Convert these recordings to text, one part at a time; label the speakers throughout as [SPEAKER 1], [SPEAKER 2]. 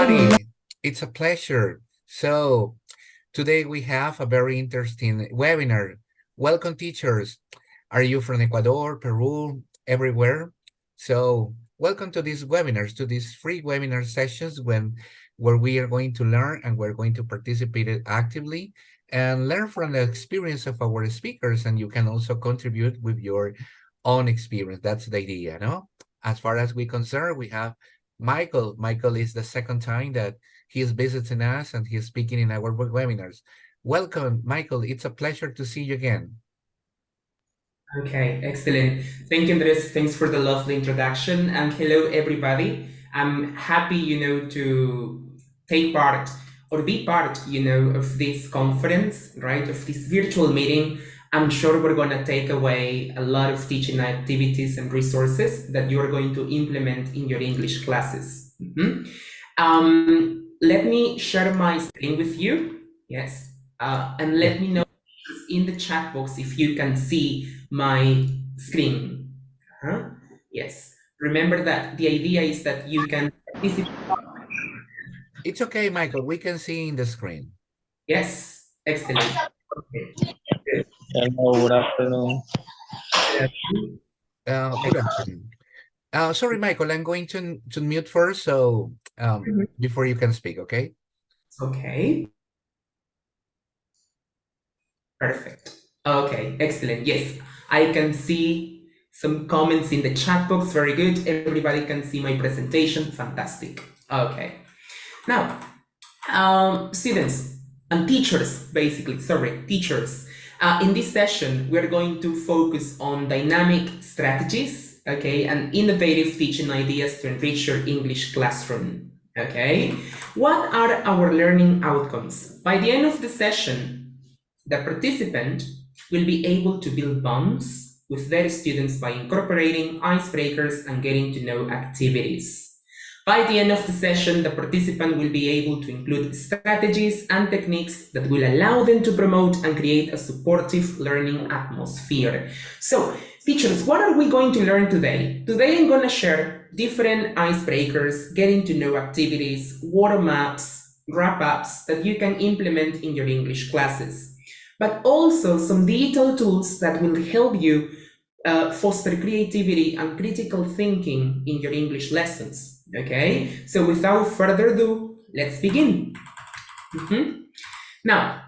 [SPEAKER 1] everybody. It's a pleasure. So, today we have a very interesting webinar. Welcome, teachers. Are you from Ecuador, Peru, everywhere? So, welcome to these webinars, to these free webinar sessions where we are going to learn and we're going to participate actively and learn from the experience of our speakers. And you can also contribute with your own experience. That's the idea, no? As far as we concern, we have Michael. Michael is the second time that he is visiting us and he is speaking in our webinars. Welcome, Michael. It's a pleasure to see you again.
[SPEAKER 2] Okay, excellent. Thank you, Andres. Thanks for the lovely introduction. And hello, everybody. I'm happy, to take part or be part, of this conference, right? Of this virtual meeting. I'm sure we're going to take away a lot of teaching activities and resources that you're going to implement in your English classes. Let me share my screen with you. Yes. And let me know in the chat box if you can see my screen. Yes. Remember that the idea is that you can participate.
[SPEAKER 1] It's okay, Michael. We can see in the screen.
[SPEAKER 2] Yes. Excellent. Okay. Good.
[SPEAKER 3] Hello, good afternoon.
[SPEAKER 1] Good afternoon. Sorry, Michael, I'm going to mute first, so before you can speak, okay?
[SPEAKER 2] Okay. Perfect. Okay, excellent. Yes, I can see some comments in the chat box. Very good. Everybody can see my presentation. Fantastic. Okay. Now, students and teachers, basically, sorry, teachers. In this session, we're going to focus on dynamic strategies, okay, and innovative teaching ideas to enrich your English classroom, okay? What are our learning outcomes? By the end of the session, the participant will be able to build bonds with their students by incorporating icebreakers and getting to know activities. By the end of the session, the participant will be able to include strategies and techniques that will allow them to promote and create a supportive learning atmosphere. So, teachers, what are we going to learn today? Today I'm going to share different icebreakers, getting to know activities, warm-ups, wrap-ups that you can implement in your English classes, but also some digital tools that will help you foster creativity and critical thinking in your English lessons. Okay, so without further ado, let's begin. Now,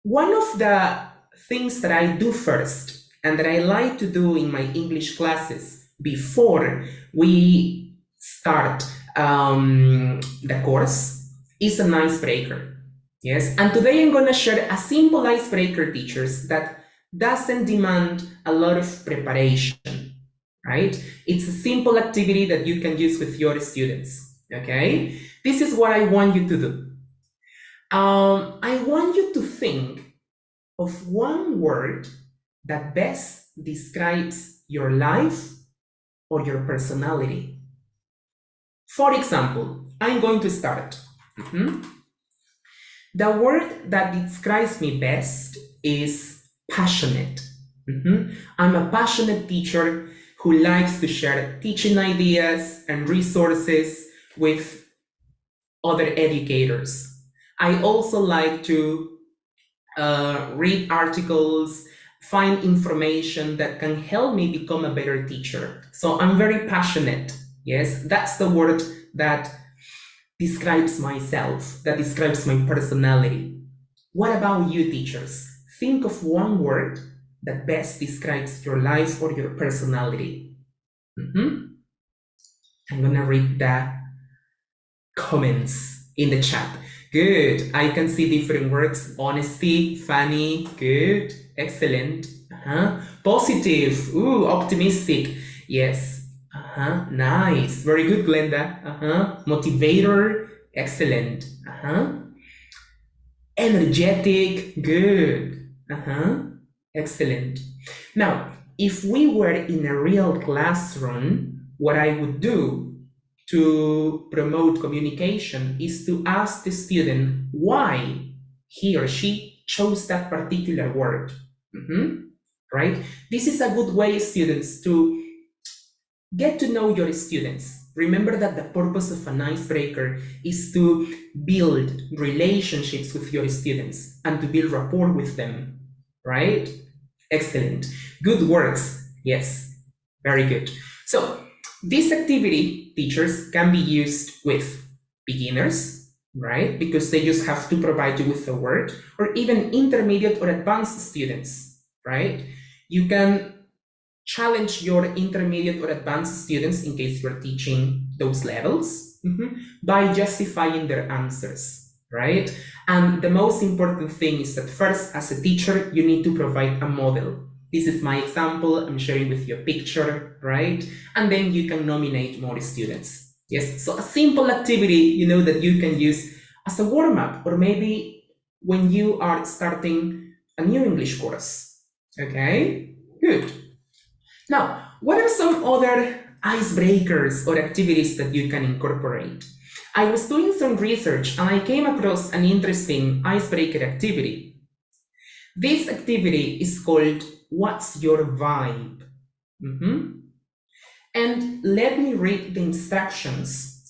[SPEAKER 2] one of the things that I do first and that I like to do in my English classes before we start the course is an icebreaker. Yes, and today I'm going to share a simple icebreaker, teachers, that doesn't demand a lot of preparation, right? It's a simple activity that you can use with your students, okay? This is what I want you to do. I want you to think of one word that best describes your life or your personality. For example, I'm going to start. The word that describes me best is passionate. I'm a passionate teacher who likes to share teaching ideas and resources with other educators. I also like to read articles, find information that can help me become a better teacher. So I'm very passionate. Yes, that's the word that describes myself, that describes my personality. What about you, teachers? Think of one word that best describes your life or your personality. I'm gonna read the comments in the chat. Good. I can see different words. Honesty, funny, good, excellent. Positive. Ooh, optimistic. Yes. Nice. Very good, Glenda. Motivator. Excellent. Energetic. Good. Excellent. Now, if we were in a real classroom, what I would do to promote communication is to ask the student why he or she chose that particular word. Right? This is a good way, students, to Get to know your students. Remember that the purpose of an icebreaker is to build relationships with your students and to build rapport with them, right? Excellent. Good words. Yes, very good. So this activity, teachers, can be used with beginners, right? Because they just have to provide you with a word, or even intermediate or advanced students, right? You can challenge your intermediate or advanced students in case you're teaching those levels by justifying their answers, right? And the most important thing is that first, as a teacher, you need to provide a model. This is my example. I'm sharing with you a picture, right? And then you can nominate more students. Yes, so a simple activity, that you can use as a warm-up, or maybe when you are starting a new English course. Okay, good. Now, what are some other icebreakers or activities that you can incorporate? I was doing some research and I came across an interesting icebreaker activity. This activity is called What's Your Vibe? And let me read the instructions.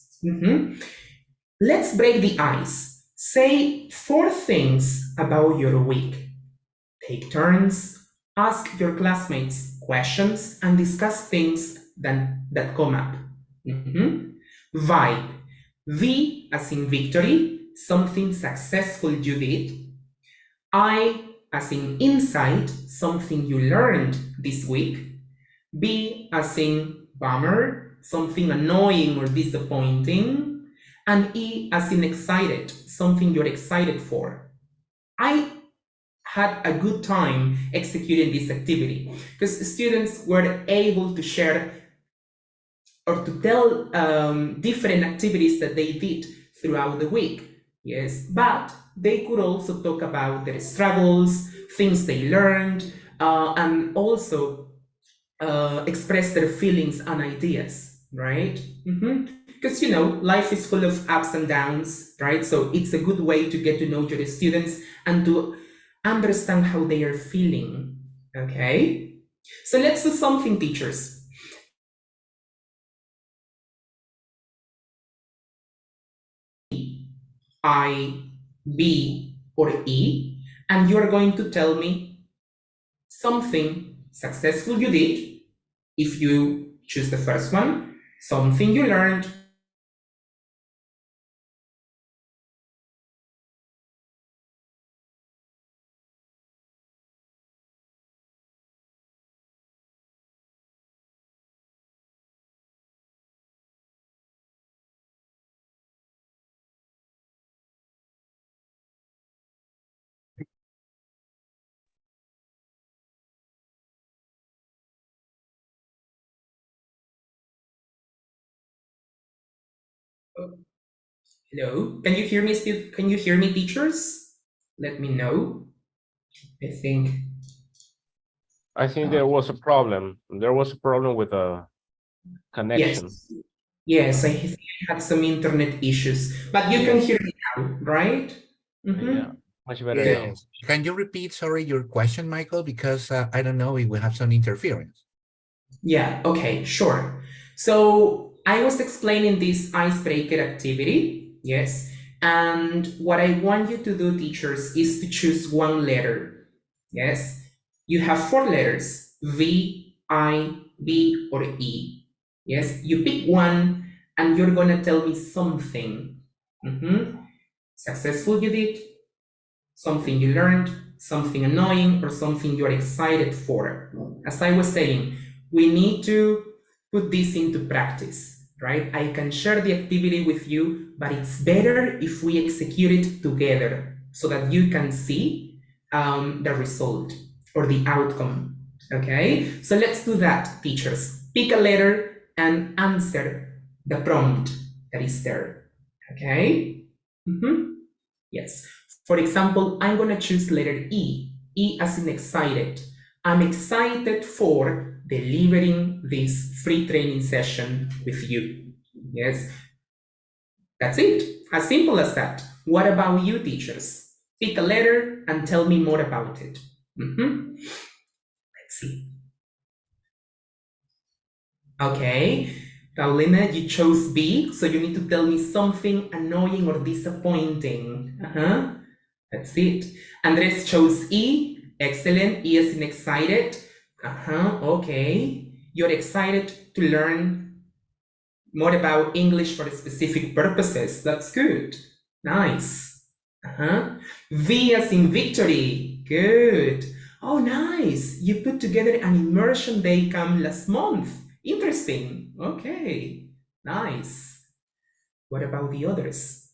[SPEAKER 2] Let's break the ice. Say 4 things about your week. Take turns, ask your classmates questions, and discuss things that come up. Vibe. V as in victory, something successful you did. I as in insight, something you learned this week. B as in bummer, something annoying or disappointing. And E as in excited, something you're excited for. I had a good time executing this activity because students were able to share or to tell different activities that they did throughout the week. Yes, but they could also talk about their struggles, things they learned, and also express their feelings and ideas, right? Because life is full of ups and downs, right? So it's a good way to get to know your students and to understand how they are feeling. Okay, so let's do something, teachers. I, B, or E, and you're going to tell me something successful you did if you choose the first one, something you learned. Hello, can you hear me still? Can you hear me, teachers? Let me know. I think
[SPEAKER 3] there was a problem. There was a problem with the connection.
[SPEAKER 2] yes, I think I had some internet issues, but you can hear me now, right?
[SPEAKER 3] Yeah, much better now.
[SPEAKER 1] Yes. Can you repeat, sorry, your question, Michael? Because I don't know if we have some interference.
[SPEAKER 2] Yeah, okay, sure. So I was explaining this icebreaker activity, yes, and what I want you to do, teachers, is to choose one letter, yes. You have 4 letters, V, I, B, or E, yes. You pick one and you're gonna tell me something successful you did, something you learned, something annoying, or something you're excited for. As I was saying, we need to put this into practice, right? I can share the activity with you, but it's better if we execute it together so that you can see the result or the outcome, okay? So let's do that, teachers. Pick a letter and answer the prompt that is there, okay? Yes. For example, I'm going to choose letter E. E as in excited. I'm excited for delivering this free training session with you. Yes. That's it. As simple as that. What about you, teachers? Pick a letter and tell me more about it. Let's see. Okay. Paulina, you chose B, so you need to tell me something annoying or disappointing. That's it. Andres chose E. Excellent. E as in excited. Okay. You're excited to learn more about English for specific purposes. That's good. Nice. V as in victory. Good. Oh, nice. You put together an immersion day camp last month. Interesting. Okay. Nice. What about the others?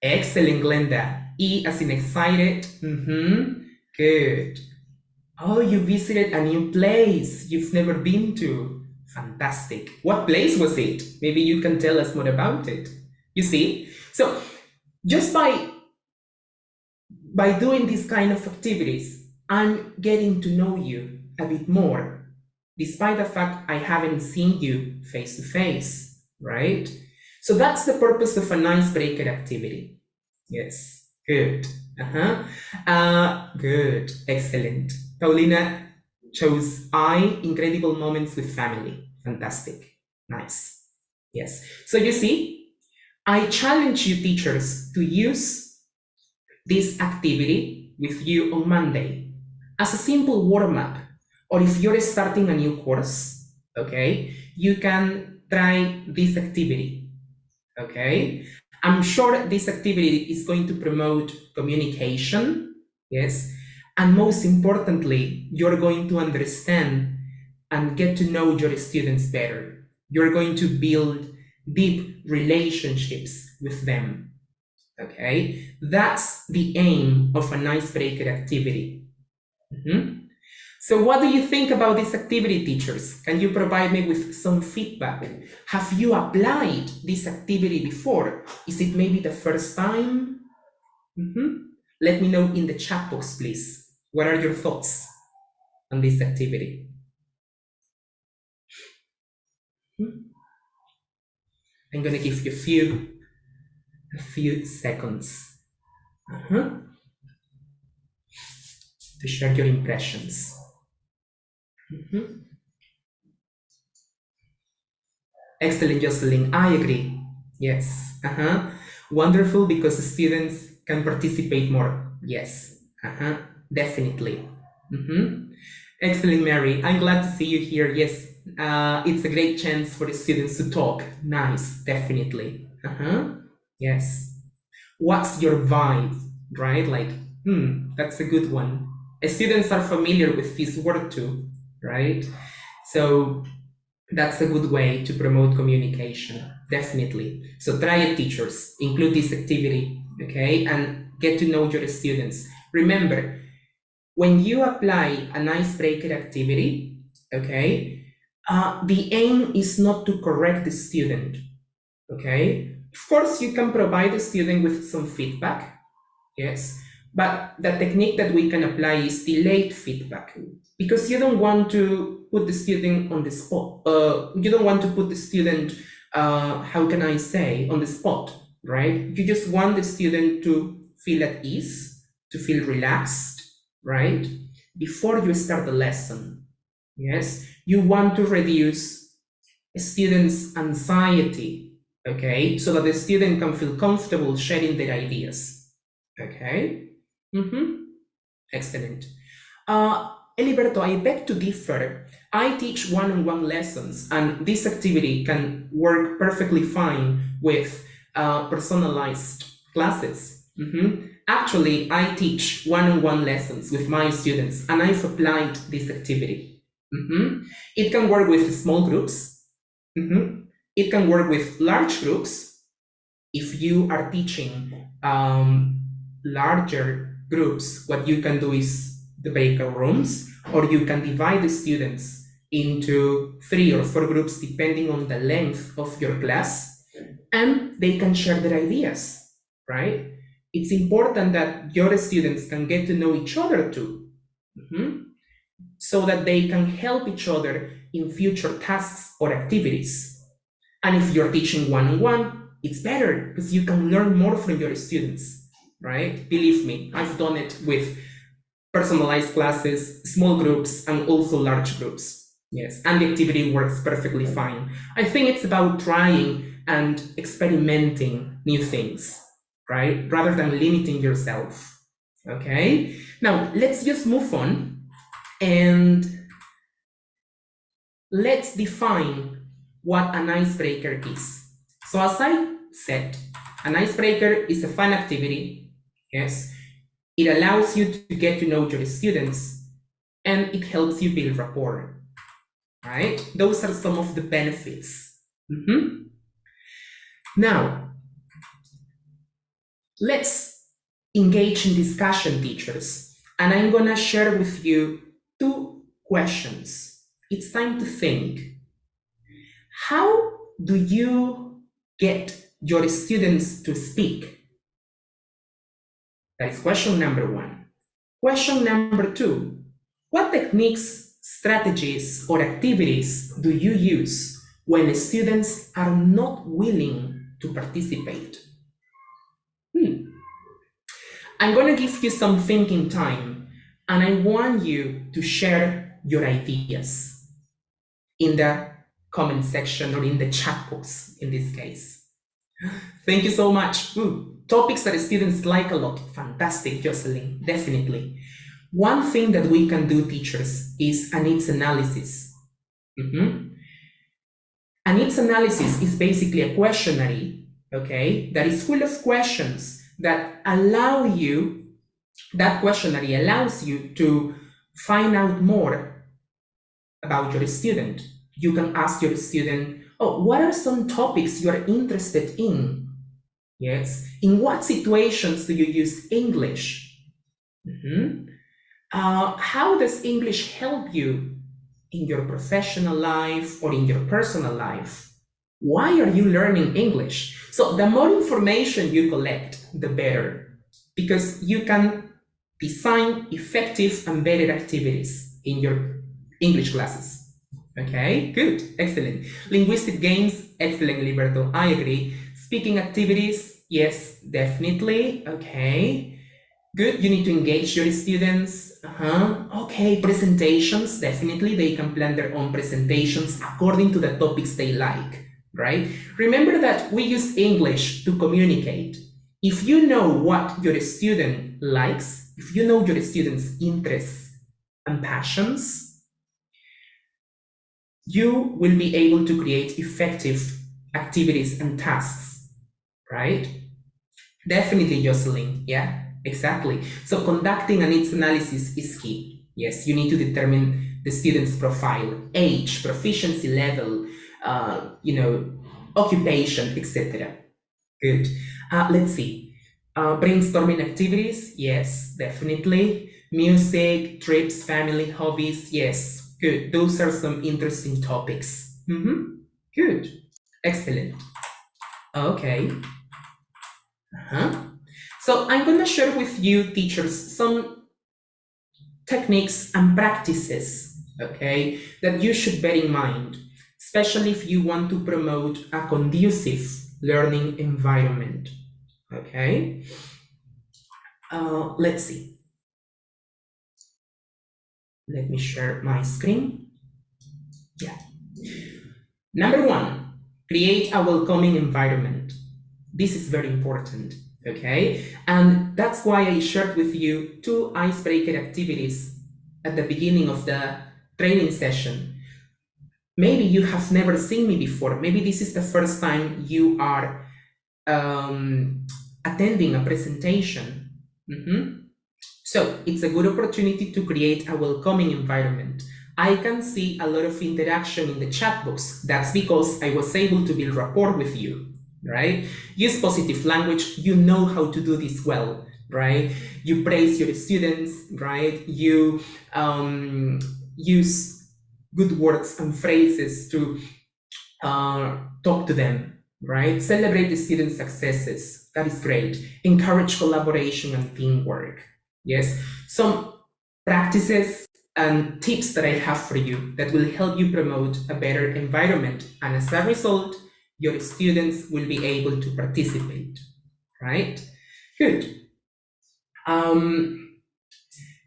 [SPEAKER 2] Excellent, Glenda. E as in excited. Good. Oh, you visited a new place you've never been to. Fantastic. What place was it? Maybe you can tell us more about it. You see? So just by doing these kind of activities, I'm getting to know you a bit more, despite the fact I haven't seen you face to face, right? So that's the purpose of an icebreaker activity. Yes, good. Good, excellent. Paulina chose I, incredible moments with family. Fantastic, nice. Yes, so you see, I challenge you teachers to use this activity with you on Monday as a simple warm-up, or if you're starting a new course, okay, you can try this activity, okay? I'm sure this activity is going to promote communication, yes, and most importantly, you're going to understand and get to know your students better. You're going to build deep relationships with them, okay? That's the aim of an icebreaker activity. So what do you think about this activity, teachers? Can you provide me with some feedback? Have you applied this activity before? Is it maybe the first time? Let me know in the chat box, please. What are your thoughts on this activity? I'm gonna give you a few seconds to share your impressions. Excellent, Jocelyn. I agree. Yes. Wonderful, because the students can participate more. Yes. Definitely. Excellent, Mary. I'm glad to see you here. Yes. It's a great chance for the students to talk. Nice. Definitely. Yes. What's your vibe? Right? Like, that's a good one. Students are familiar with this word too, right? So that's a good way to promote communication, definitely. So try it, teachers. Include this activity, okay? And get to know your students. Remember, when you apply an icebreaker activity, okay, the aim is not to correct the student, okay? Of course, you can provide the student with some feedback, yes, but the technique that we can apply is delayed feedback, because you don't want to put the student on the spot. You don't want to put the student, how can I say, on the spot, right? You just want the student to feel at ease, to feel relaxed, right? Before you start the lesson, yes? You want to reduce students' anxiety, okay? So that the student can feel comfortable sharing their ideas, okay? Excellent. Eliberto, I beg to differ. I teach one-on-one lessons, and this activity can work perfectly fine with personalized classes. Actually, I teach one-on-one lessons with my students, and I've applied this activity. It can work with small groups. It can work with large groups. If you are teaching larger groups, what you can do is the breakout rooms, or you can divide the students into 3 or 4 groups depending on the length of your class, and they can share their ideas, right? It's important that your students can get to know each other too, so that they can help each other in future tasks or activities. And if you're teaching one-on-one, it's better because you can learn more from your students, right? Believe me, I've done it with personalized classes, small groups, and also large groups. Yes, and the activity works perfectly fine. I think it's about trying and experimenting new things, right? Rather than limiting yourself. Okay, now let's just move on and let's define what an icebreaker is. So as I said, an icebreaker is a fun activity. Yes, it allows you to get to know your students and it helps you build rapport, right? Those are some of the benefits. Now, let's engage in discussion, teachers. And I'm gonna share with you 2 questions. It's time to think. How do you get your students to speak? That is question number 1. Question number 2, what techniques, strategies, or activities do you use when students are not willing to participate? I'm going to give you some thinking time, and I want you to share your ideas in the comment section or in the chat box in this case. Thank you so much. Topics that students like a lot. Fantastic, Jocelyn, definitely. One thing that we can do, teachers, is a needs analysis. A needs analysis is basically a questionnaire, okay, that is full of questions that allow you, that questionnaire allows you to find out more about your student. You can ask your student, oh, what are some topics you are interested in? Yes. In what situations do you use English? How does English help you in your professional life or in your personal life? Why are you learning English? So the more information you collect, the better, because you can design effective and better activities in your English classes. Okay, good, excellent. Linguistic games, excellent, Liberto, I agree. Speaking activities, yes, definitely, okay. Good, you need to engage your students. Okay, presentations, definitely, they can plan their own presentations according to the topics they like, right? Remember that we use English to communicate. If you know what your student likes, if you know your student's interests and passions, you will be able to create effective activities and tasks, right? Definitely, Jocelyn. Yeah, exactly. So conducting a needs analysis is key. Yes, you need to determine the student's profile, age, proficiency level, occupation, etc. Good. Let's see. Brainstorming activities. Yes, definitely. Music, trips, family, hobbies. Yes, good. Those are some interesting topics. Good. Excellent. Okay. So I'm going to share with you, teachers, some techniques and practices, okay, that you should bear in mind, especially if you want to promote a conducive learning environment, okay? Let's see. Let me share my screen. Yeah. Number 1, create a welcoming environment. This is very important, okay? And that's why I shared with you 2 icebreaker activities at the beginning of the training session. Maybe you have never seen me before. Maybe this is the first time you are attending a presentation. So it's a good opportunity to create a welcoming environment. I can see a lot of interaction in the chat box. That's because I was able to build rapport with you, right? Use positive language. You know how to do this well, right? You praise your students, right? You use good words and phrases to talk to them, right? Celebrate the students' successes. That is great. Encourage collaboration and teamwork. Yes, some practices and tips that I have for you that will help you promote a better environment. And as a result, your students will be able to participate, right? Good.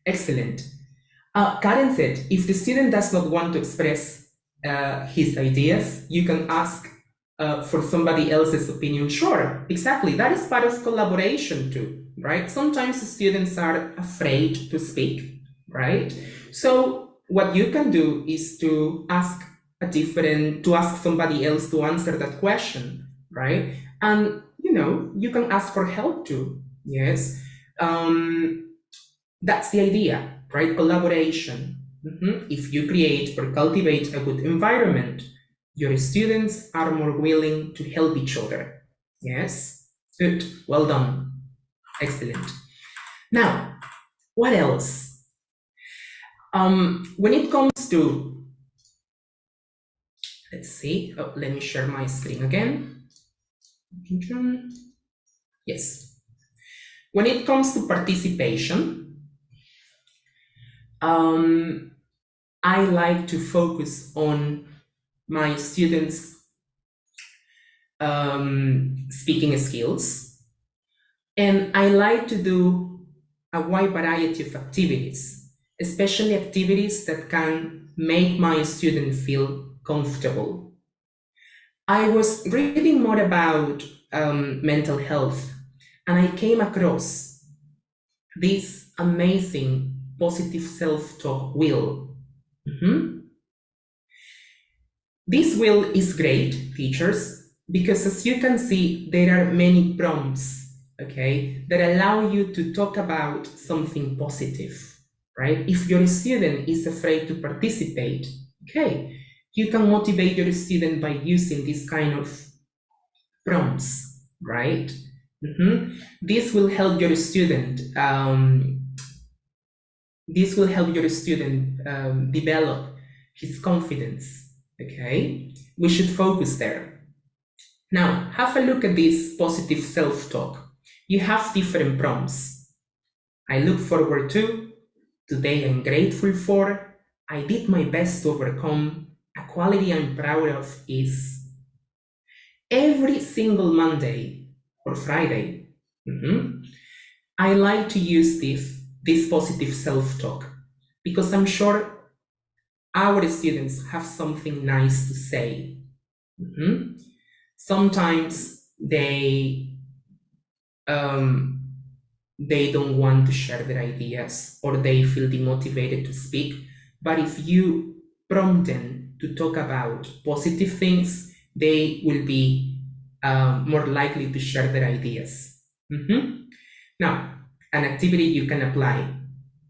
[SPEAKER 2] Excellent. Karen said, if the student does not want to express his ideas, you can ask for somebody else's opinion. Sure, exactly. That is part of collaboration too, right? Sometimes students are afraid to speak, right? So what you can do is to ask somebody else to answer that question, right? And you can ask for help too. Yes. That's the idea, right? Collaboration. If you create or cultivate a good environment, your students are more willing to help each other. Yes? Good. Well done. Excellent. Now, what else? When it comes to, let's see, let me share my screen again. Yes. When it comes to participation, I like to focus on my students' speaking skills, and I like to do a wide variety of activities, especially activities that can make my student feel comfortable. I was reading more about mental health, and I came across this amazing positive self-talk wheel. This wheel is great, teachers, because as you can see, there are many prompts, okay, that allow you to talk about something positive, right? If your student is afraid to participate, okay, you can motivate your student by using this kind of prompts, right? This will help your student. This will help your student develop his confidence. Okay, we should focus there. Now, have a look at this positive self-talk. You have different prompts. I look forward to, today I'm grateful for, I did my best to overcome, a quality I'm proud of is. Every single Monday or Friday, I like to use this positive self-talk because I'm sure our students have something nice to say. Sometimes they don't want to share their ideas or they feel demotivated to speak. But if you prompt them to talk about positive things, they will be more likely to share their ideas. Now, an activity you can apply.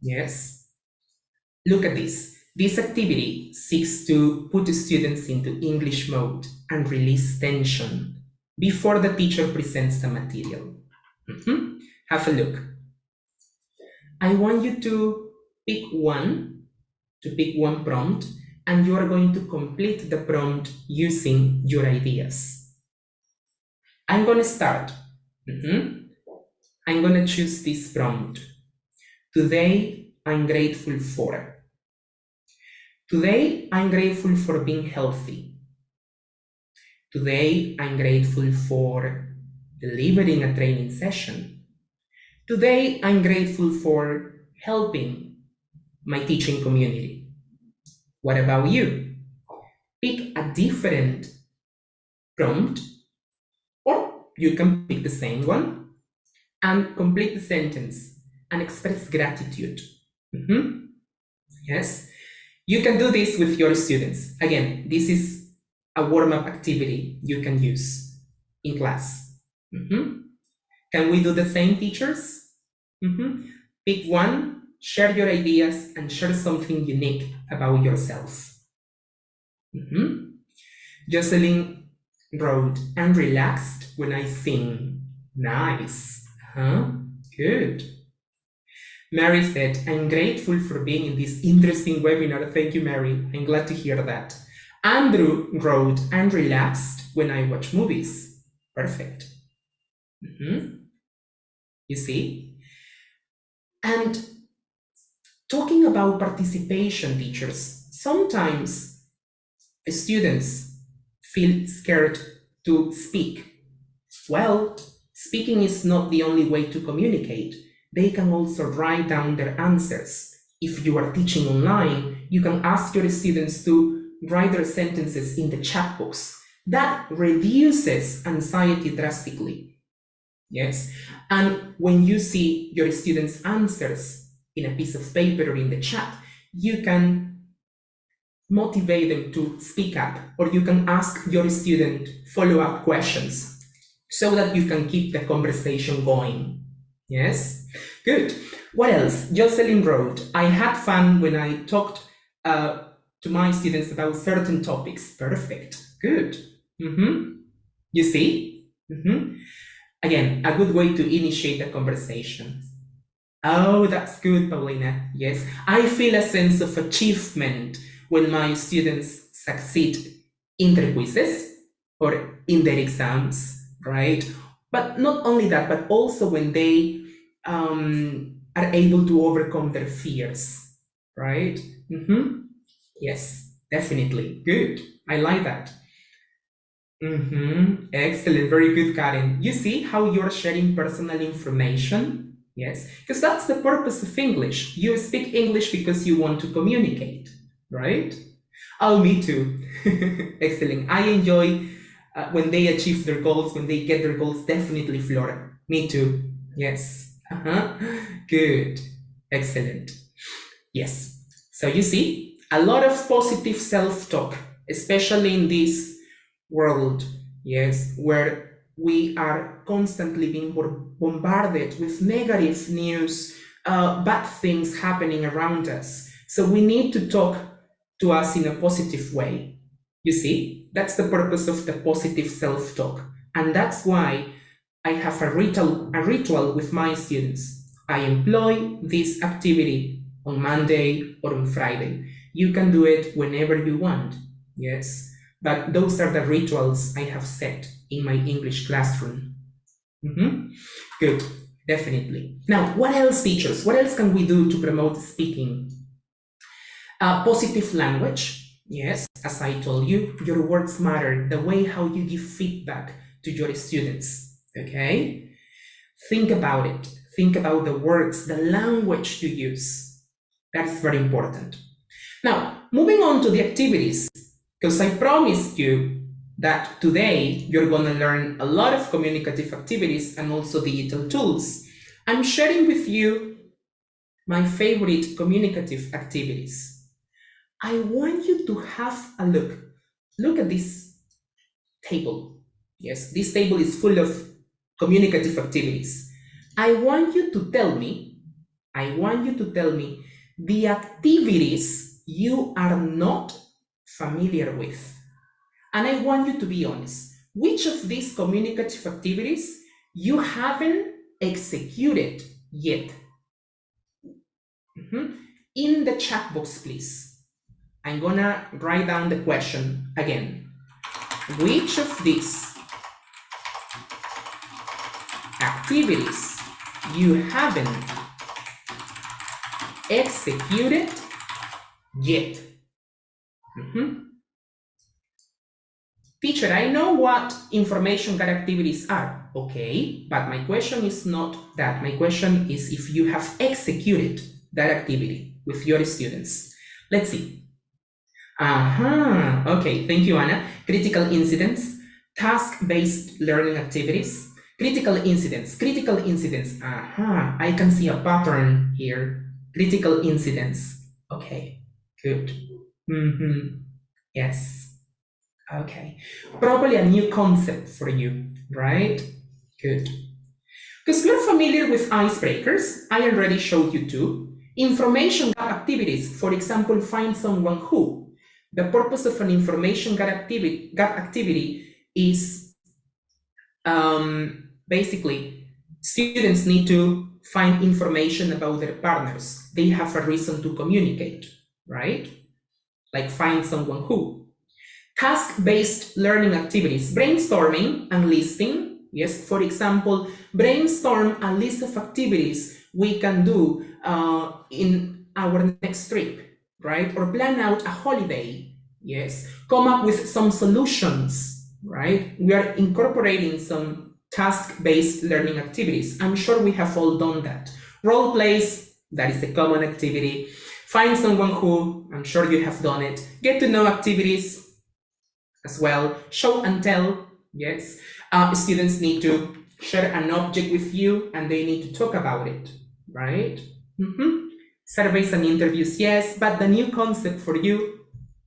[SPEAKER 2] Yes. Look at this. This activity seeks to put students into English mode and release tension before the teacher presents the material. Have a look. I want you to pick one prompt, and you are going to complete the prompt using your ideas. I'm going to start. I'm going to choose this prompt. Today, I'm grateful for. Today, I'm grateful for being healthy. Today, I'm grateful for delivering a training session. Today, I'm grateful for helping my teaching community. What about you? Pick a different prompt, or you can pick the same one and complete the sentence and express gratitude. Yes, you can do this with your students. Again, this is a warm-up activity you can use in class. Can we do the same, teachers? Pick one, share your ideas, and share something unique about yourself. Jocelyn wrote, "I'm relaxed when I sing." Nice. Good. Mary said, "I'm grateful for being in this interesting webinar." Thank you, Mary. I'm glad to hear that. Andrew wrote, "I'm relaxed when I watch movies." Perfect. You see? And talking about participation, teachers, sometimes students feel scared to speak. Well, speaking is not the only way to communicate. they can also write down their answers. If you are teaching online, you can ask your students to write their sentences in the chat box. That reduces anxiety drastically. Yes. And when you see your students' answers in a piece of paper or in the chat, you can motivate them to speak up, or you can ask your student follow-up questions so that you can keep the conversation going. Yes? Good. What else? Jocelyn wrote, I had fun when I talked to my students about certain topics. Perfect. Good. You see? Again, a good way to initiate a conversation. Oh, that's good, Paulina. Yes, I feel a sense of achievement when my students succeed in their quizzes or in their exams, right? But not only that, but also when they are able to overcome their fears, right? Yes, definitely. Good. I like that. Excellent. Very good, Karen. You see how you're sharing personal information? Yes, because that's the purpose of English. You speak English because you want to communicate, right? Oh, me too. Excellent. I enjoy when they achieve their goals, when they get their goals, definitely, Flora. Me too. Yes. Good. Excellent. Yes. So you see, a lot of positive self-talk, especially in this world, yes, where we are constantly being bombarded with negative news, bad things happening around us. So we need to talk to us in a positive way. You see, that's the purpose of the positive self-talk. And that's why I have a ritual with my students. I employ this activity on Monday or on Friday. You can do it whenever you want, yes, but those are the rituals I have set in my English classroom. Good, definitely. Now, what else, teachers? What else can we do to promote speaking? Positive language. Yes, as I told you, your words matter, the way how you give feedback to your students, okay? Think about it. Think about the words, the language you use. That's very important. Now, moving on to the activities, because I promised you that today you're going to learn a lot of communicative activities and also digital tools. I'm sharing with you my favorite communicative activities. I want you to have a look. Look at this table. Yes, this table is full of communicative activities. I want you to tell me the activities you are not familiar with. And I want you to be honest. Which of these communicative activities you haven't executed yet? In the chat box, please. I'm gonna write down the question again. Which of these activities you haven't executed yet? Teacher, I know what information gap activities are. Okay, but my question is not that. My question is if you have executed that activity with your students. Let's see. Okay, thank you, Anna. Critical incidents, task-based learning activities, critical incidents. I can see a pattern here. Critical incidents. Okay, good. Yes. Okay. Probably a new concept for you, right? Good. Because you're familiar with icebreakers, I already showed you two. Information gap activities, for example, find someone who. The purpose of an information gap activity is basically students need to find information about their partners. They have a reason to communicate, right? Like find someone who. Task-based learning activities, brainstorming and listing. Yes, for example, brainstorm a list of activities we can do in our next trip, right? Or plan out a holiday. Yes, come up with some solutions, right? We are incorporating some task-based learning activities. I'm sure we have all done that. Role plays, that is a common activity. Find someone who, I'm sure you have done it. Get to know activities as well. Show and tell, yes. Students need to share an object with you and they need to talk about it, right? Surveys and interviews, yes, but the new concept for you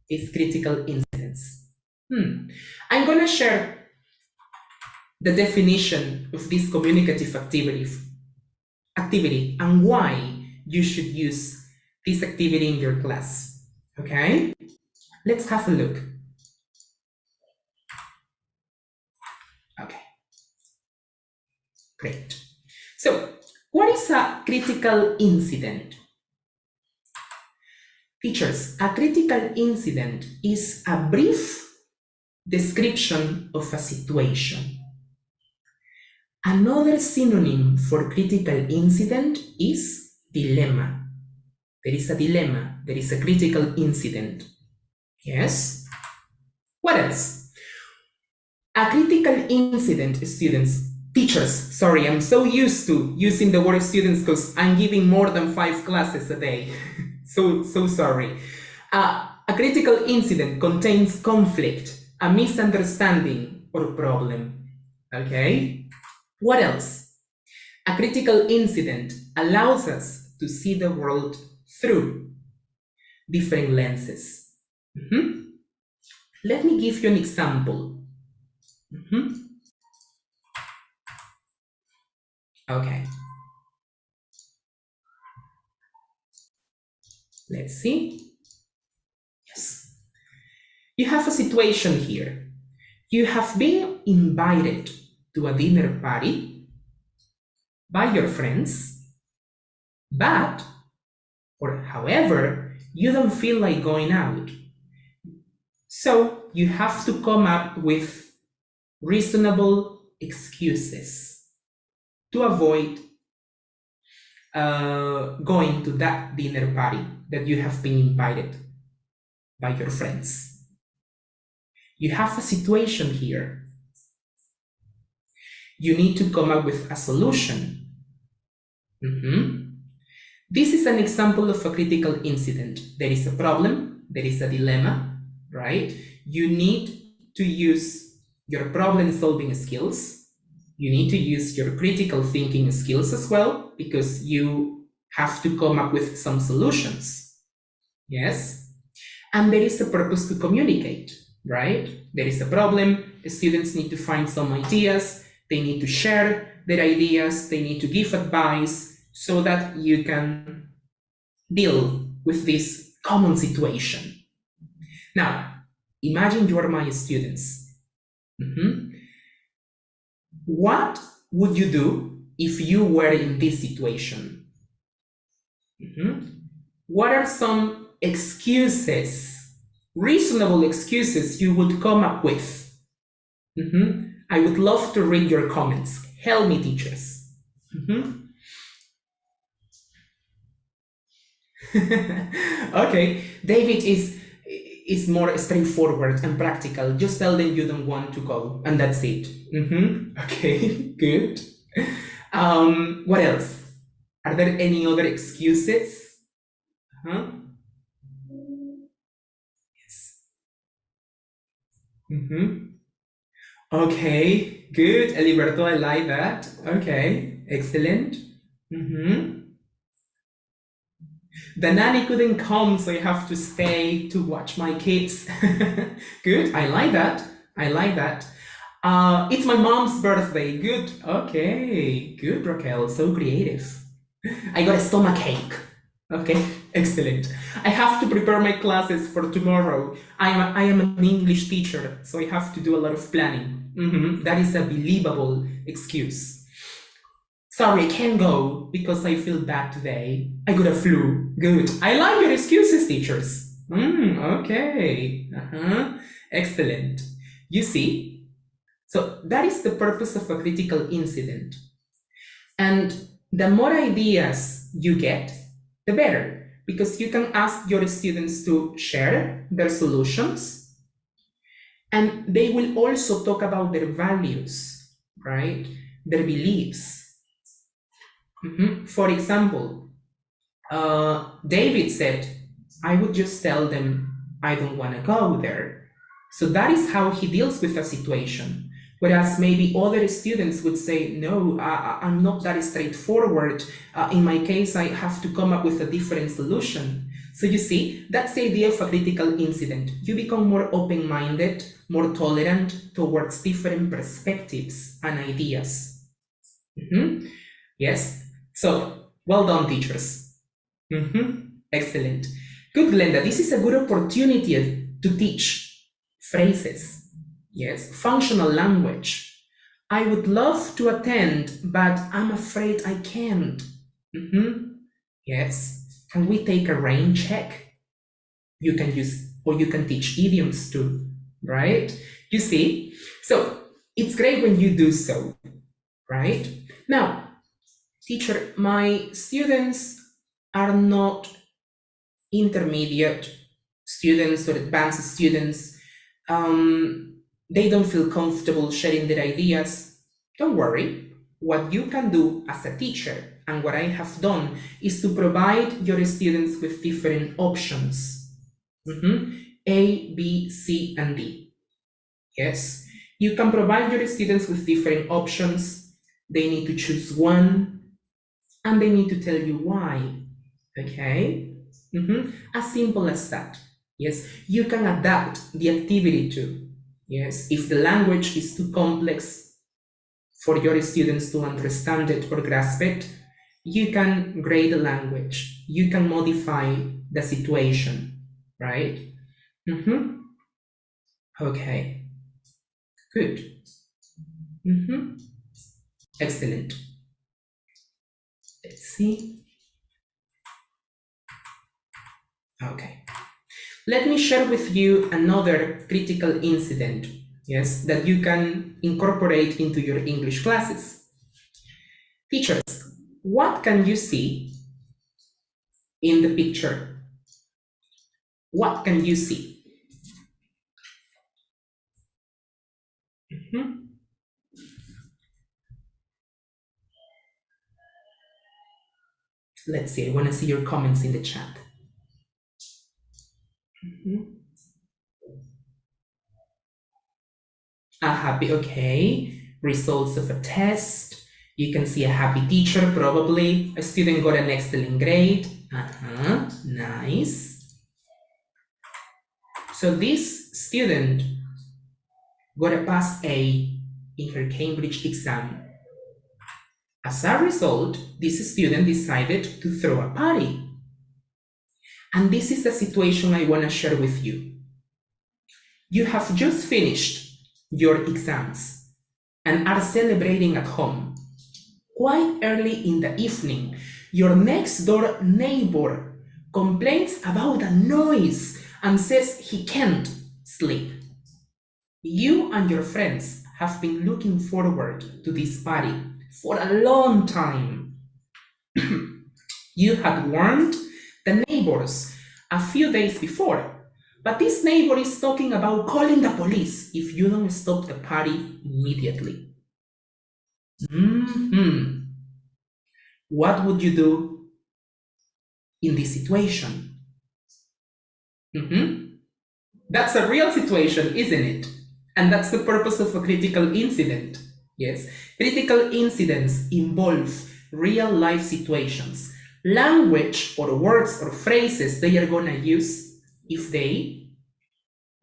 [SPEAKER 2] is critical incidents. I'm going to share the definition of this communicative activity and why you should use this activity in your class. Okay, let's have a look. Okay, great. So, what is a critical incident? Teachers, a critical incident is a brief description of a situation. Another synonym for critical incident is dilemma. There is a dilemma, there is a critical incident. Yes? What else? A critical incident, teachers, sorry, I'm so used to using the word students because I'm giving more than 5 classes a day. so sorry. A critical incident contains conflict, a misunderstanding, or problem. Okay? What else? A critical incident allows us to see the world through different lenses. Let me give you an example. Okay. Let's see. Yes. You have a situation here. You have been invited to a dinner party by your friends, but, or however, you don't feel like going out. So you have to come up with reasonable excuses to avoid going to that dinner party that you have been invited by your friends. You have a situation here. You need to come up with a solution. This is an example of a critical incident. There is a problem, there is a dilemma, right? You need to use your problem-solving skills. You need to use your critical thinking skills as well, because you have to come up with some solutions. Yes? And there is a purpose to communicate, right? There is a problem, students need to find some ideas, they need to share their ideas, they need to give advice so that you can deal with this common situation. Now, imagine you are my students. What would you do if you were in this situation? What are some excuses, reasonable excuses you would come up with? I would love to read your comments. Help me, teachers. Okay, David is more straightforward and practical. Just tell them you don't want to go, and that's it. Okay, good. What else? Are there any other excuses? Yes. Okay, good, Eliberto, I like that. Okay, excellent. The nanny couldn't come, so I have to stay to watch my kids. Good, I like that. I like that. It's my mom's birthday. Good. Okay, good, Raquel. So creative. I got a stomach ache. Okay, excellent. I have to prepare my classes for tomorrow. I am an English teacher, so I have to do a lot of planning. That is a believable excuse. Sorry, I can't go because I feel bad today. I got a flu. Good. I like your excuses, teachers. Okay. Excellent. You see? So that is the purpose of a critical incident. And the more ideas you get, the better, because you can ask your students to share their solutions, and they will also talk about their values, right? Their beliefs. For example, David said, I would just tell them I don't want to go there. So that is how he deals with a situation. Whereas maybe other students would say, no, I'm not that straightforward. In my case, I have to come up with a different solution. So you see, that's the idea of a critical incident. You become more open-minded, more tolerant towards different perspectives and ideas. Yes. So, well done, teachers. Excellent. Good, Glenda. This is a good opportunity to teach phrases. Yes, functional language. I would love to attend, but I'm afraid I can't. Yes. Can we take a rain check? You can use, or you can teach idioms too, right? You see? So it's great when you do so, right? Now, teacher, my students are not intermediate students or advanced students. They don't feel comfortable sharing their ideas. Don't worry. What you can do as a teacher, and what I have done, is to provide your students with different options. A, B, C, and D. Yes, you can provide your students with different options. They need to choose one, and they need to tell you why. Okay? As simple as that. Yes, you can adapt the activity too. Yes, if the language is too complex for your students to understand it or grasp it, you can grade the language. You can modify the situation, right? Okay, good. Excellent. Let's see. Okay. Let me share with you another critical incident, yes, that you can incorporate into your English classes. Teachers, what can you see in the picture? What can you see? Let's see, I want to see your comments in the chat. A happy, okay. Results of a test. You can see a happy teacher, probably. A student got an excellent grade. Nice. So this student got a pass A in her Cambridge exam. As a result, this student decided to throw a party. And this is the situation I want to share with you. You have just finished your exams and are celebrating at home. Quite early in the evening, your next door neighbor complains about a noise and says he can't sleep. You and your friends have been looking forward to this party for a long time. You had warned the neighbors a few days before, but this neighbor is talking about calling the police if you don't stop the party immediately. What would you do in this situation? That's a real situation, isn't it? And that's the purpose of a critical incident. Yes, critical incidents involve real life situations. Language or words or phrases they are gonna use if they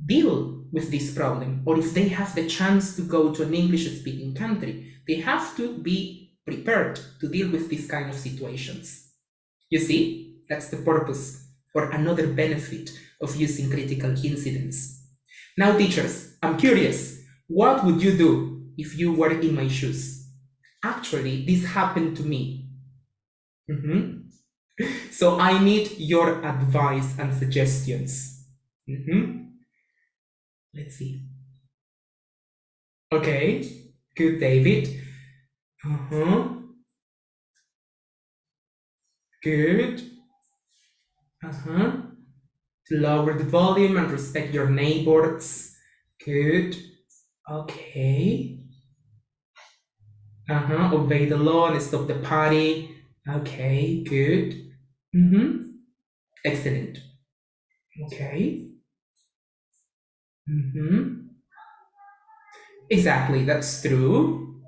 [SPEAKER 2] deal with this problem, or if they have the chance to go to an English-speaking country. They have to be prepared to deal with these kind of situations. You see, that's the purpose or another benefit of using critical incidents. Now, teachers, I'm curious, what would you do if you were in my shoes? Actually, this happened to me. So I need your advice and suggestions. Let's see. Okay, good, David. Good. To lower the volume and respect your neighbors. Good. Okay. Obey the law and stop the party. Okay, good. Excellent. Okay. Exactly, that's true.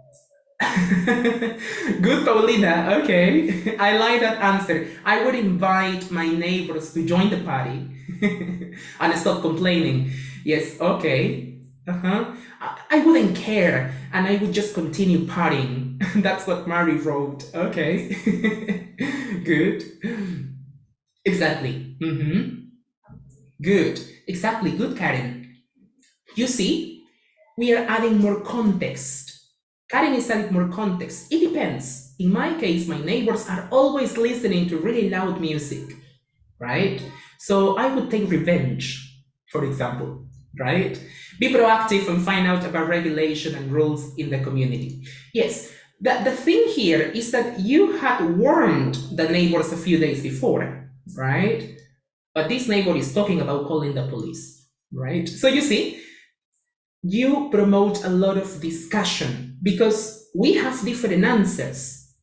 [SPEAKER 2] Good, Paulina. Okay. I like that answer. I would invite my neighbors to join the party and stop complaining. Yes, okay. I wouldn't care and I would just continue partying. That's what Mary wrote. Okay. Good. Exactly. Good. Exactly. Good, Karen. You see, we are adding more context. Karen is adding more context. It depends. In my case, my neighbors are always listening to really loud music, right? So I would take revenge, for example, right? Be proactive and find out about regulation and rules in the community. Yes, the thing here is that you had warned the neighbors a few days before, right? But this neighbor is talking about calling the police, right? So you see, you promote a lot of discussion because we have different answers.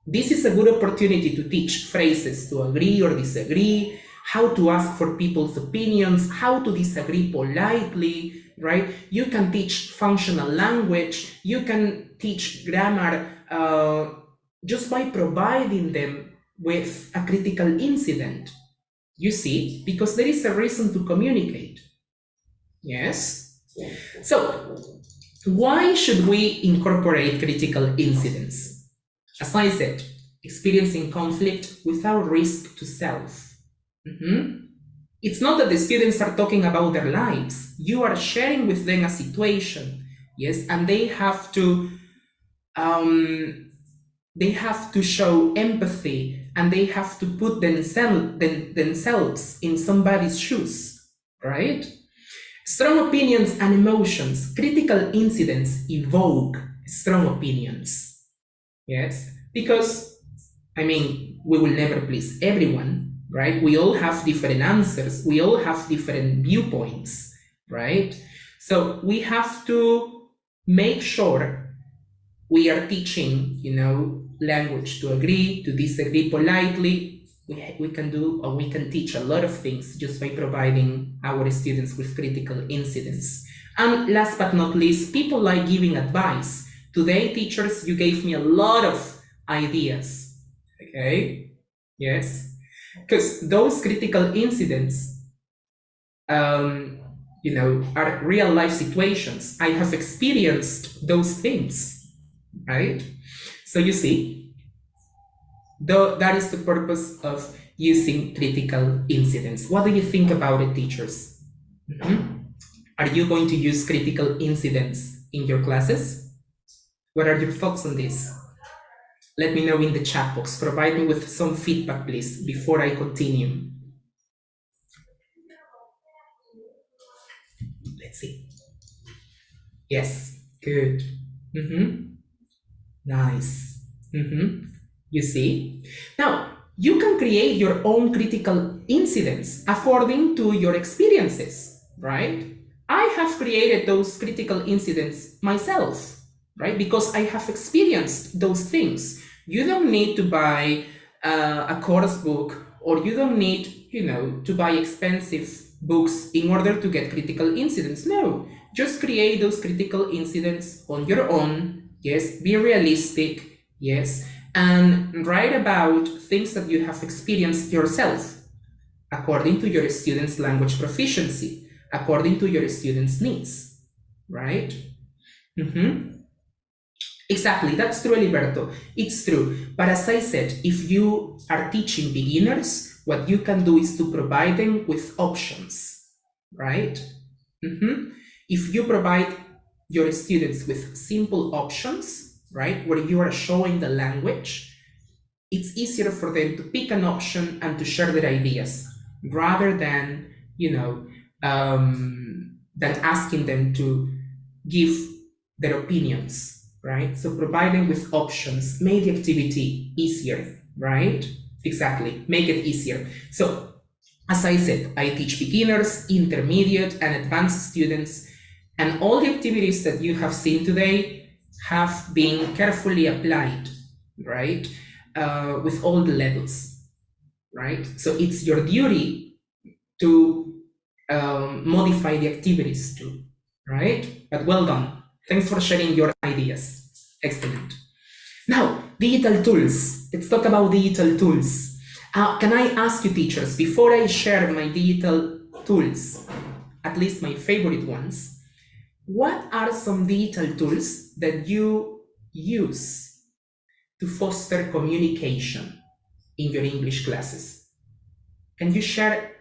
[SPEAKER 2] This is a good opportunity to teach phrases to agree or disagree, how to ask for people's opinions, how to disagree politely, right? You can teach functional language, you can teach grammar just by providing them with a critical incident. You see, because there is a reason to communicate. Yes? So, why should we incorporate critical incidents? As I said, experiencing conflict without risk to self. It's not that the students are talking about their lives. You are sharing with them a situation, yes, and they have to show empathy and they have to put themselves in somebody's shoes, right? Strong opinions and emotions. Critical incidents evoke strong opinions. Yes, because, I mean, we will never please everyone, right? We all have different answers. We all have different viewpoints, right? So we have to make sure we are teaching, language to agree, to disagree politely. We can do, or we can teach a lot of things just by providing our students with critical incidents. And last but not least, people like giving advice. Today, teachers, you gave me a lot of ideas, okay? Yes, because those critical incidents, are real life situations. I have experienced those things, right? So you see, that is the purpose of using critical incidents. What do you think about it, teachers? Are you going to use critical incidents in your classes? What are your thoughts on this? Let me know in the chat box. Provide me with some feedback, please, before I continue. Let's see. Yes, good. Nice. You see? Now, you can create your own critical incidents according to your experiences, right? I have created those critical incidents myself, right? Because I have experienced those things. You don't need to buy a course book, or you don't need, to buy expensive books in order to get critical incidents. No, just create those critical incidents on your own. Yes, be realistic. Yes, and write about things that you have experienced yourself according to your students' language proficiency, according to your students' needs, right? Exactly, that's true, Alberto. It's true. But as I said, if you are teaching beginners, what you can do is to provide them with options, right? If you provide your students with simple options, right, where you are showing the language, it's easier for them to pick an option and to share their ideas rather than, than asking them to give their opinions, right? So providing with options, make the activity easier, right? Exactly, make it easier. So as I said, I teach beginners, intermediate, and advanced students, and all the activities that you have seen today have been carefully applied, right? with all the levels, right? So it's your duty to modify the activities too, right? But well done. Thanks for sharing your ideas. Excellent. Now, digital tools. Let's talk about digital tools. Can I ask you, teachers, before I share my digital tools, at least my favorite ones, what are some digital tools that you use to foster communication in your English classes? Can you share